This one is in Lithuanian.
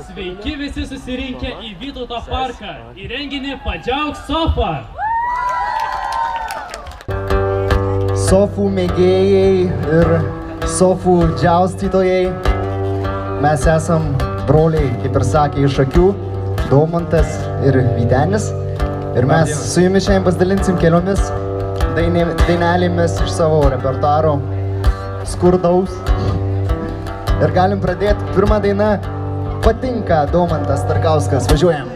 Sveiki visi susirinkę į Vytauto parką. Į renginį Padžiauk sofą. Sofų mėgėjai ir sofų džiaustytojai. Mes esam broliai, kaip ir sakė, iš akių, Daumantas ir Vytenis. Ir mes su jumis šiandien pasidalinsim keliomis dainelėmis iš savo repertuaro skurdaus. Ir galim pradėti. Pirma daina Patinka, Daumantas Starkauskas. Važiuojam.